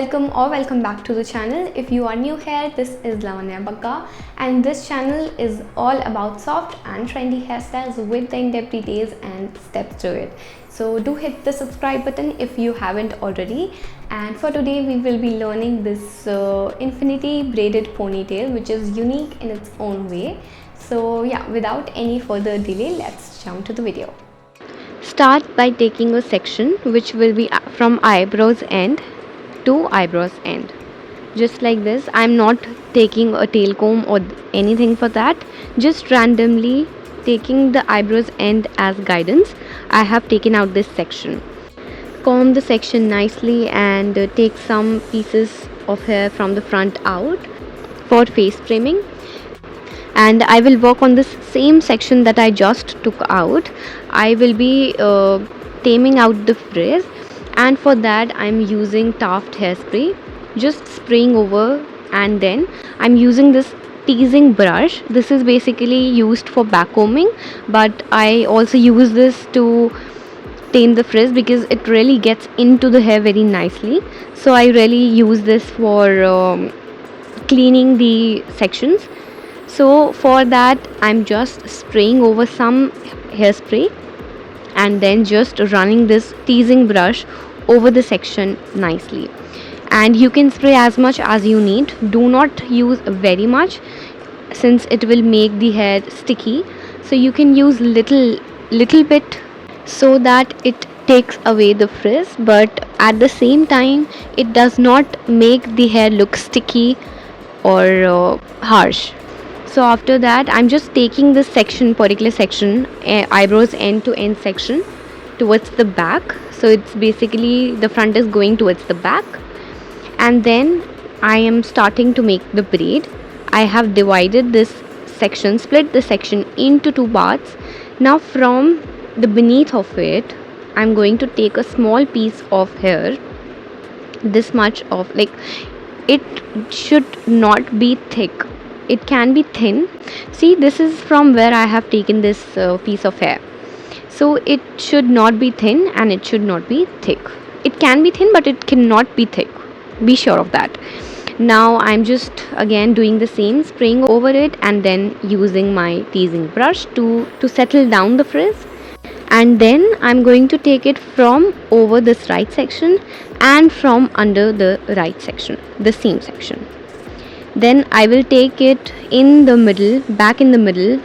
welcome back to the channel. If you are new here, this is Lavanya Bakka, and this channel is all about soft and trendy hairstyles with the in-depth details and steps to it. So do hit the subscribe button if you haven't already. And for today we will be learning this infinity braided ponytail, which is unique in its own way. So yeah, without any further delay, let's jump to the video. Start by taking a section which will be from eyebrows end to eyebrows end, just like this. I'm not taking a tail comb or anything for that, just randomly taking the eyebrows end as guidance. I have taken out this section. Comb the section nicely and take some pieces of hair from the front out for face framing. And I will work on this same section that I just took out. I will be taming out the frizz, and for that I'm using Taft hairspray, just spraying over, and then I'm using this teasing brush. This is basically used for backcombing, but I also use this to tame the frizz because it really gets into the hair very nicely. So I really use this for cleaning the sections. So for that I'm just spraying over some hairspray and then just running this teasing brush over the section nicely. And you can spray as much as you need. Do not use very much since it will make the hair sticky. So you can use little bit so that it takes away the frizz, but at the same time it does not make the hair look sticky or harsh. So after that I'm just taking this particular section, eyebrows end to end section, towards the back. So it's basically the front is going towards the back, and then I am starting to make the braid. I have divided this section, split the section into two parts. Now from the beneath of it I'm going to take a small piece of hair, this much of, like, it should not be thick, it can be thin. See, this is from where I have taken this piece of hair. So it should not be thin and it should not be thick. It can be thin but it cannot be thick, be sure of that. Now I'm just again doing the same, spraying over it and then using my teasing brush to settle down the frizz. And then I'm going to take it from over this right section and from under the right section, the seam section. Then I will take it in the middle, back in the middle,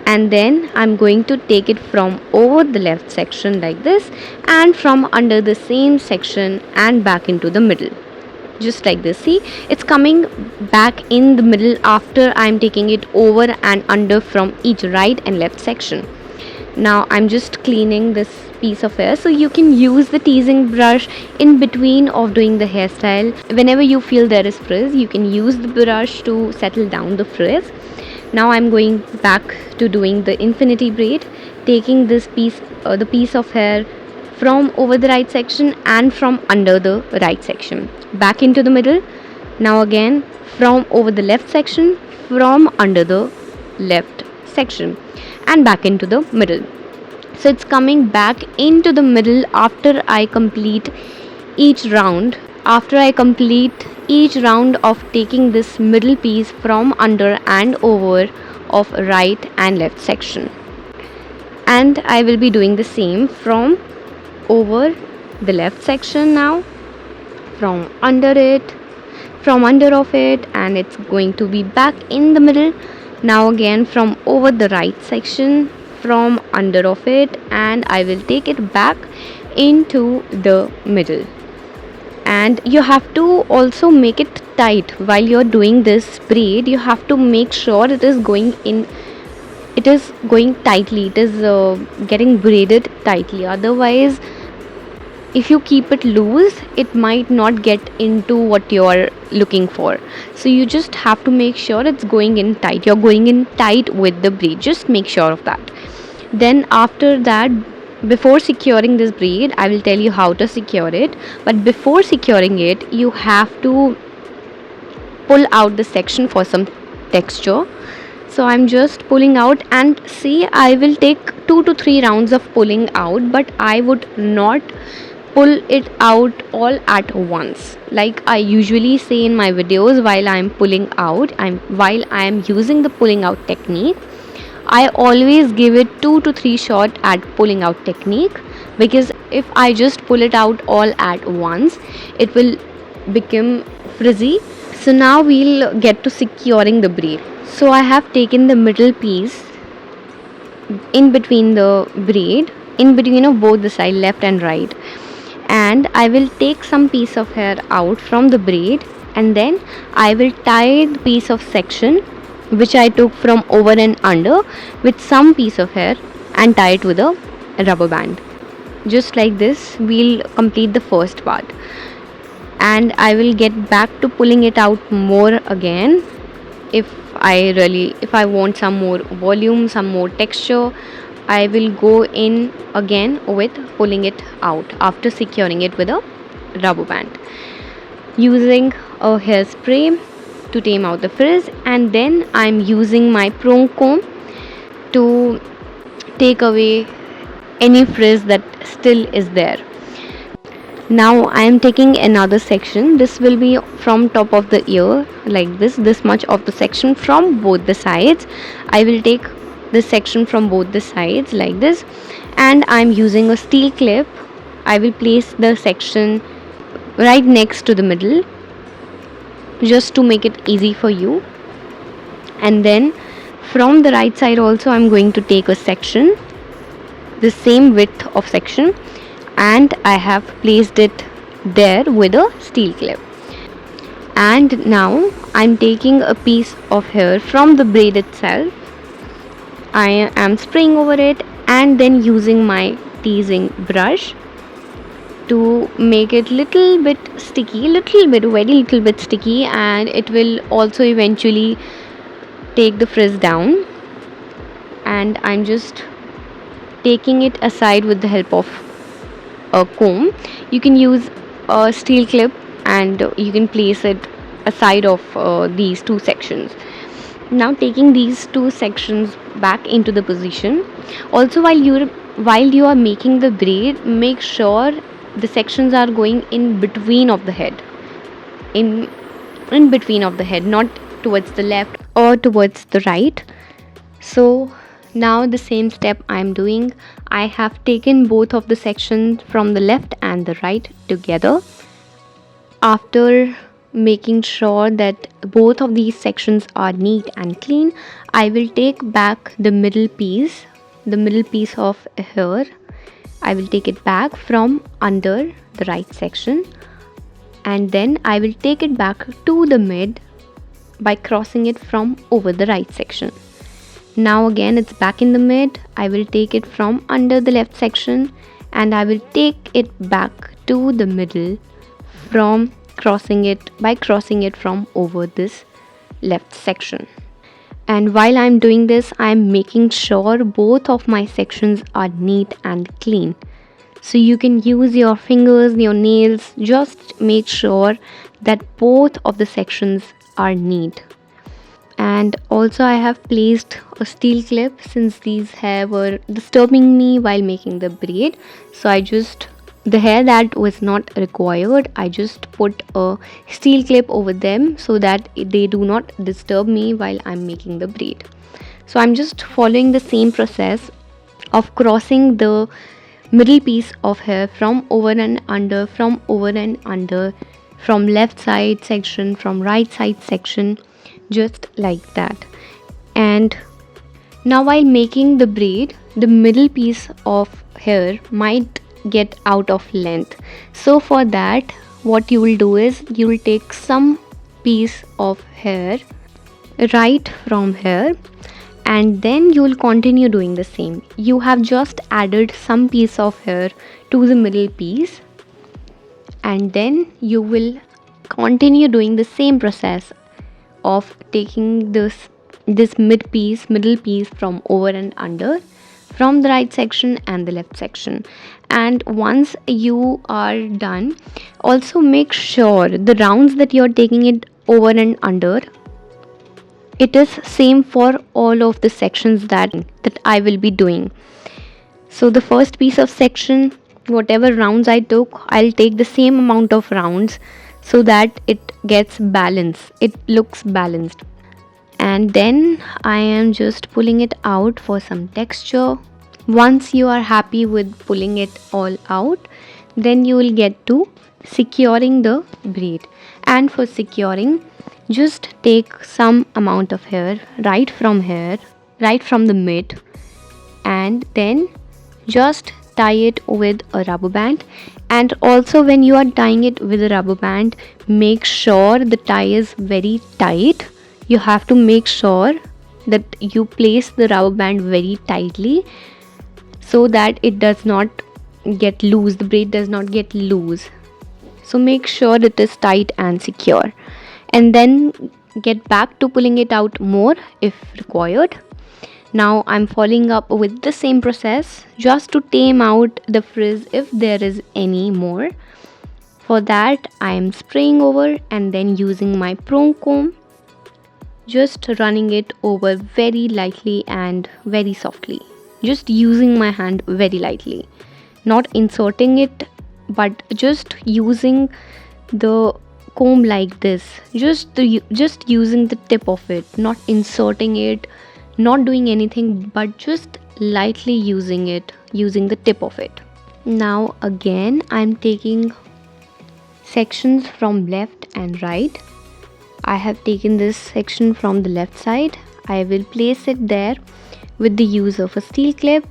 and then I'm going to take it from over the left section like this and from under the same section and back into the middle, just like this. See, it's coming back in the middle after I'm taking it over and under from each right and left section. Now I'm just cleaning this piece of hair, so you can use the teasing brush in between of doing the hairstyle. Whenever you feel there is frizz, you can use the brush to settle down the frizz. Now I'm going back to doing the infinity braid, taking this piece, the piece of hair from over the right section and from under the right section, back into the middle. Now again from over the left section, from under the left section and back into the middle. So it's coming back into the middle after I complete each round. After I complete each round of taking this middle piece from under and over of right and left section. And I will be doing the same from over the left section now, from under it, from under of it, and it's going to be back in the middle. Now again from over the right section, from under of it, and I will take it back into the middle. And you have to also make it tight while you're doing this braid. You have to make sure it is going in, it is going tightly, it is getting braided tightly. Otherwise, if you keep it loose, it might not get into what you're looking for. So you just have to make sure it's going in tight. You're going in tight with the braid, just make sure of that. Then after that, before securing this braid, I will tell you how to secure it, but before securing it you have to pull out the section for some texture. So I'm just pulling out, and see, I will take 2 to 3 rounds of pulling out, but I would not pull it out all at once. Like I usually say in my videos, while I'm pulling out, while I'm using the pulling out technique, I always give it 2 to 3 shot at pulling out technique, because if I just pull it out all at once, it will become frizzy. So now we'll get to securing the braid. So I have taken the middle piece in between the braid, in between of both the side, left and right, and I will take some piece of hair out from the braid, and then I will tie the piece of section which I took from over and under with some piece of hair and tie it with a rubber band. Just like this we'll complete the first part, and I will get back to pulling it out more again if I want some more volume, some more texture. I will go in again with pulling it out after securing it with a rubber band, using a hairspray to tame out the frizz, and then I'm using my prong comb to take away any frizz that still is there. Now I am taking another section. This will be from top of the ear, like this much of the section from both the sides. I will take this section from both the sides like this, and I'm using a steel clip. I will place the section right next to the middle just to make it easy for you. And then from the right side also I'm going to take a section the same width of section, and I have placed it there with a steel clip. And now I'm taking a piece of hair from the braid itself. I am spraying over it and then using my teasing brush to make it little bit sticky, very little bit sticky, and it will also eventually take the frizz down. And I'm just taking it aside with the help of a comb. You can use a steel clip and you can place it aside of these two sections. Now taking these two sections back into the position. Also while you are making the braid, make sure the sections are going in between of the head, in between of the head, not towards the left or towards the right. So now the same step I am doing. I have taken both of the sections from the left and the right together. After making sure that both of these sections are neat and clean, I will take back the middle piece of hair. I will take it back from under the right section, and then I will take it back to the mid by crossing it from over the right section. Now again it's back in the mid. I will take it from under the left section and I will take it back to the middle from crossing it from over this left section. And while I'm doing this, I'm making sure both of my sections are neat and clean. So you can use your fingers, your nails, just make sure that both of the sections are neat. And also I have placed a steel clip since these hair were disturbing me while making the braid. So the hair that was not required, I just put a steel clip over them so that they do not disturb me while I'm making the braid. So I'm just following the same process of crossing the middle piece of hair from over and under, from left side section, from right side section, just like that. And now while making the braid, the middle piece of hair might get out of length. So for that, what you will do is you will take some piece of hair right from here, and then you will continue doing the same. You have just added some piece of hair to the middle piece, and then you will continue doing the same process of taking this middle piece from over and under, from the right section and the left section. And once you are done, also make sure the rounds that you're taking it over and under, it is same for all of the sections that I will be doing. So the first piece of section, whatever rounds I took, I'll take the same amount of rounds so that it gets balanced, it looks balanced. And then I am just pulling it out for some texture. Once you are happy with pulling it all out, then you will get to securing the braid. And for securing, just take some amount of hair right from here, right from the mid, and then just tie it with a rubber band. And also, when you are tying it with a rubber band, make sure the tie is very tight. You have to make sure that you place the rubber band very tightly so that it does not get loose, the braid does not get loose. So make sure it is tight and secure, and then get back to pulling it out more if required. Now I'm following up with the same process just to tame out the frizz if there is any more. For that I am spraying over and then using my prong comb, just running it over very lightly and very softly, just using my hand very lightly, not inserting it but just using the comb like this, just using the tip of it, not inserting it, not doing anything but just lightly using it, using the tip of it. Now again I'm taking sections from left and right. I have taken this section from the left side. I will place it there with the use of a steel clip,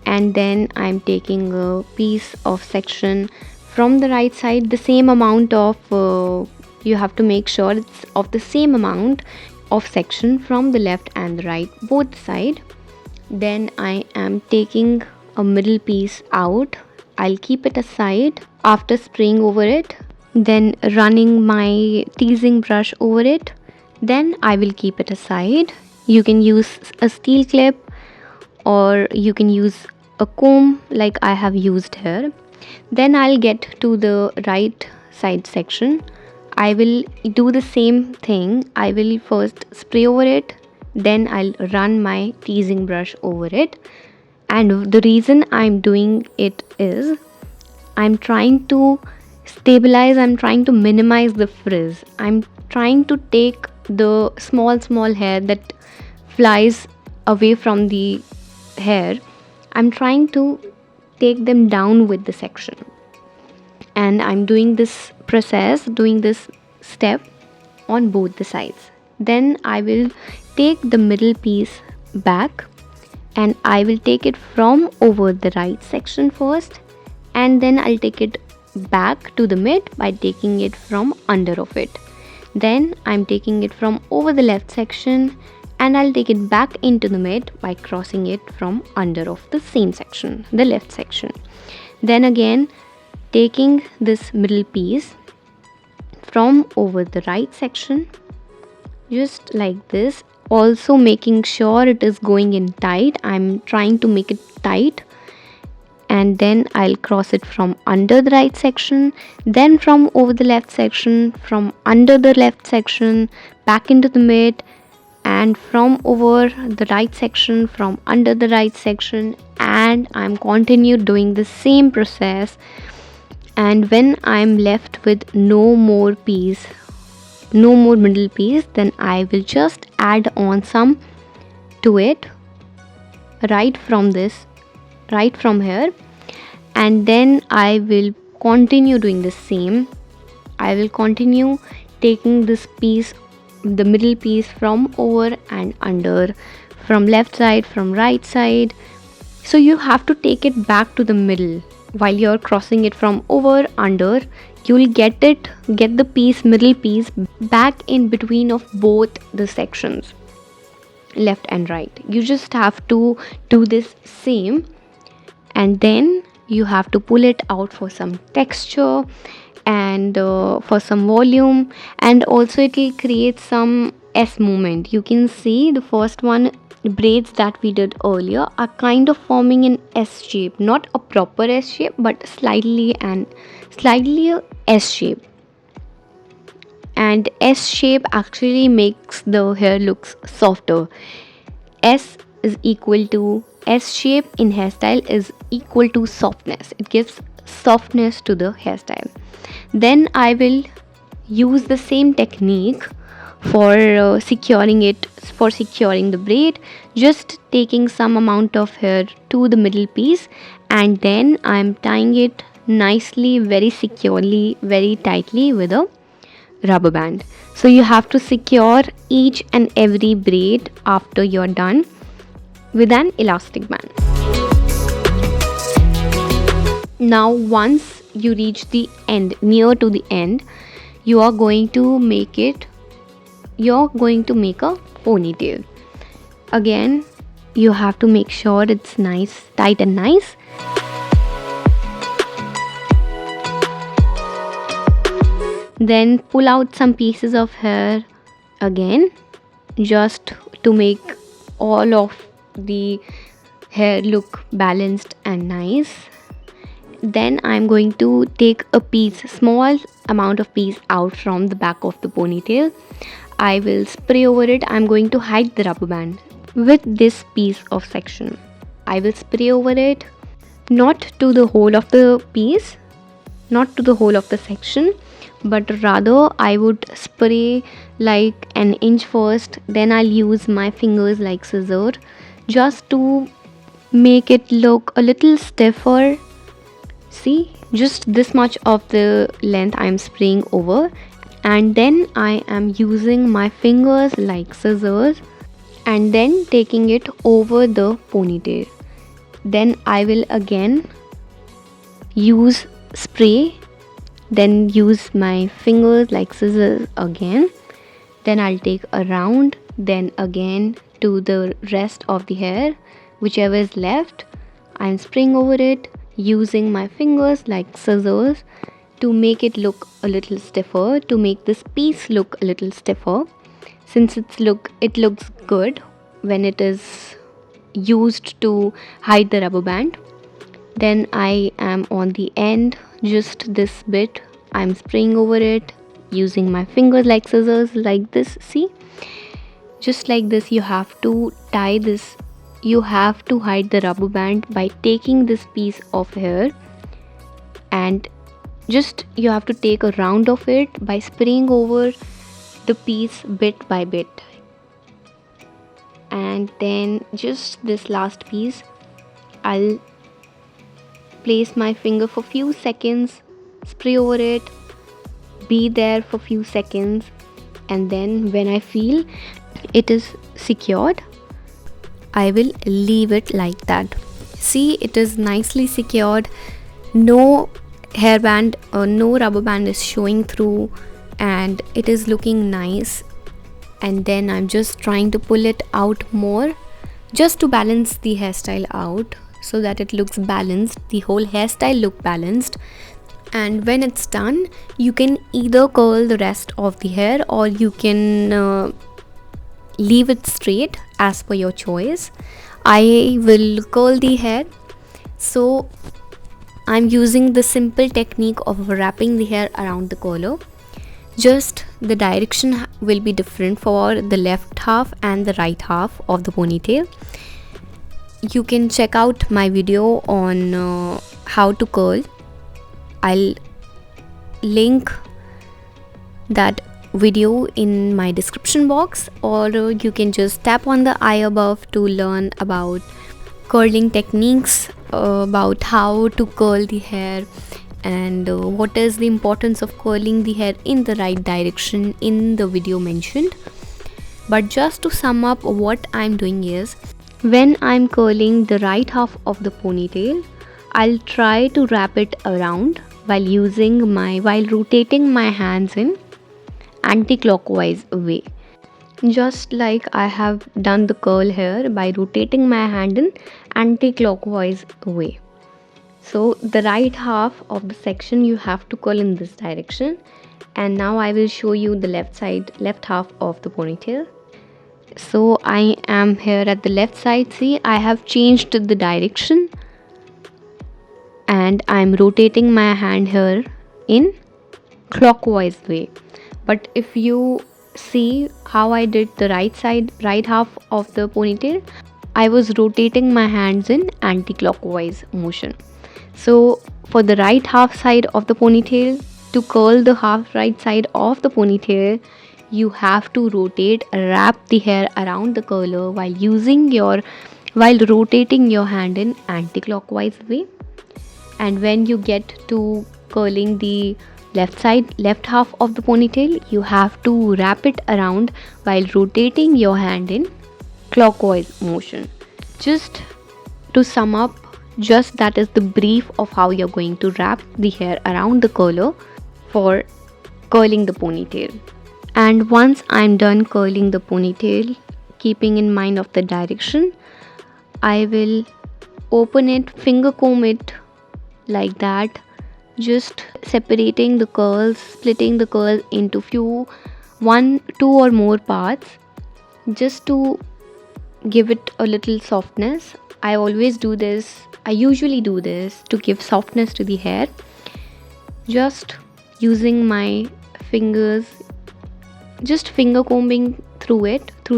and then I'm taking a piece of section from the right side. The same amount of you have to make sure it's of the same amount of section from the left and the right, both side. Then I am taking a middle piece out. I'll keep it aside after spraying over it, then running my teasing brush over it. Then I will keep it aside. You can use a steel clip or you can use a comb like I have used here. Then I'll get to the right side section. I will do the same thing. I will first spray over it, then I'll run my teasing brush over it. And the reason I'm doing it is I'm trying to stabilize, I'm trying to minimize the frizz. I'm trying to take the small hair that flies away from the hair. I'm trying to take them down with the section. And I'm doing this process, doing this step on both the sides. Then I will take the middle piece back and I will take it from over the right section first, and then I'll take it back to the mid by taking it from under of it. Then I'm taking it from over the left section and I'll take it back into the mid by crossing it from under of the same section, the left section. Then again taking this middle piece from over the right section, just like this, also making sure it is going in tight. I'm trying to make it tight, and then I'll cross it from under the right section, then from over the left section, from under the left section back into the mid, and from over the right section, from under the right section, and I'm continue doing the same process. And when I'm left with no more piece, no more middle piece, then I will just add on some to it right from here, and then I will continue doing the same. I will continue taking this piece, the middle piece, from over and under, from left side, from right side. So you have to take it back to the middle while you're crossing it from over under. You will get the piece, middle piece, back in between of both the sections, left and right. You just have to do this same, and then you have to pull it out for some texture and for some volume, and also it will create some S movement. You can see the first one, the braids that we did earlier are kind of forming an S shape, not a proper S shape but slightly a S shape. And S shape actually makes the hair looks softer. S is equal to S shape in hairstyle is equal to softness. It gives softness to the hairstyle. Then I will use the same technique for securing the braid, just taking some amount of hair to the middle piece, and then I'm tying it nicely, very securely, very tightly with a rubber band. So you have to secure each and every braid after you're done with an elastic band. Now once you reach the end, near to the end, you are going to make a ponytail. Again, you have to make sure it's nice, tight and nice. Then pull out some pieces of hair again, just to make all of the hair look balanced and nice. Then I'm going to take a small amount of piece out from the back of the ponytail. I will spray over it. I'm going to hide the rubber band with this piece of section. I will spray over it, not to the whole of the piece, not to the whole of the section, but rather I would spray like an inch first. Then I'll use my fingers like scissors just to make it look a little stiffer. See, just this much of the length I'm spraying over, and then I am using my fingers like scissors and then taking it over the ponytail. Then I will again use spray, then use my fingers like scissors again. Then I'll take a round, then again to the rest of the hair, whichever is left. I'm spraying over it using my fingers like scissors to make it look a little stiffer, to make this piece look a little stiffer, since it looks good when it is used to hide the rubber band. Then I am on the end, just this bit, I'm spraying over it using my fingers like scissors, like this. See, just like this, you have to tie this, you have to hide the rubber band by taking this piece of hair, and just you have to take a round of it by spraying over the piece bit by bit. And then just this last piece, I'll place my finger for few seconds, spray over it, be there for few seconds, and then when I feel it is secured, I will leave it like that. See, it is nicely secured, no hairband or no rubber band is showing through, and it is looking nice. And then I'm just trying to pull it out more, just to balance the hairstyle out, so that it looks balanced, the whole hairstyle look balanced. And when it's done, you can either curl the rest of the hair, or you can leave it straight as per your choice. I will curl the hair, so I'm using the simple technique of wrapping the hair around the curler. Just the direction will be different for the left half and the right half of the ponytail. You can check out my video on how to curl. I'll link that video in my description box, or you can just tap on the eye above to learn about curling techniques, about how to curl the hair, and what is the importance of curling the hair in the right direction in the video mentioned. But just to sum up, what I'm doing is, when I'm curling the right half of the ponytail, I'll try to wrap it around while rotating my hands in anti-clockwise way, just like I have done the curl here by rotating my hand in anti-clockwise way. So the right half of the section you have to curl in this direction, and now I will show you the left half of the ponytail. So I am here at the left side. See, I have changed the direction and I'm rotating my hand here in clockwise way. But if you see how I did the right half of the ponytail, I was rotating my hands in anti-clockwise motion. So for the right half side of the ponytail, to curl the half right side of the ponytail, you have to wrap the hair around the curler while rotating your hand in anti-clockwise way. And when you get to curling the left half of the ponytail, you have to wrap it around while rotating your hand in clockwise motion. Just to sum up, just that is the brief of how you're going to wrap the hair around the curler for curling the ponytail. And once I'm done curling the ponytail, keeping in mind of the direction, I will open it, finger comb it like that, just separating the curls, splitting the curls into one, two or more parts, just to give it a little softness. I usually do this to give softness to the hair, just using my fingers, just finger combing through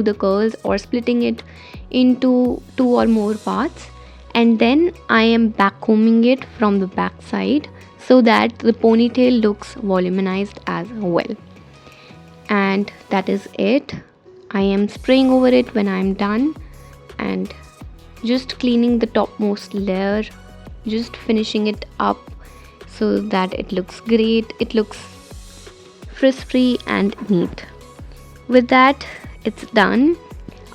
the curls or splitting it into two or more parts, and then I am back combing it from the back side so that the ponytail looks volumized as well. And that is it. I am spraying over it when I am done and just cleaning the topmost layer, just finishing it up so that it looks great. It looks frizz-free and neat. With that, it's done.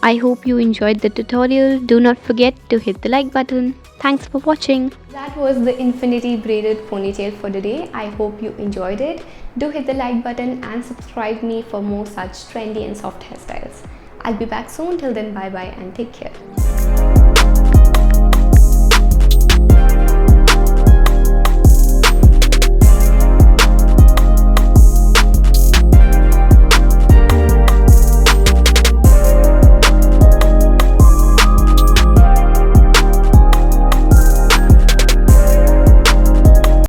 I hope you enjoyed the tutorial. Do not forget to hit the like button. Thanks for watching. That was the infinity braided ponytail for today. I hope you enjoyed it. Do hit the like button and subscribe me for more such trendy and soft hairstyles. I'll be back soon. Till then, bye bye and take care.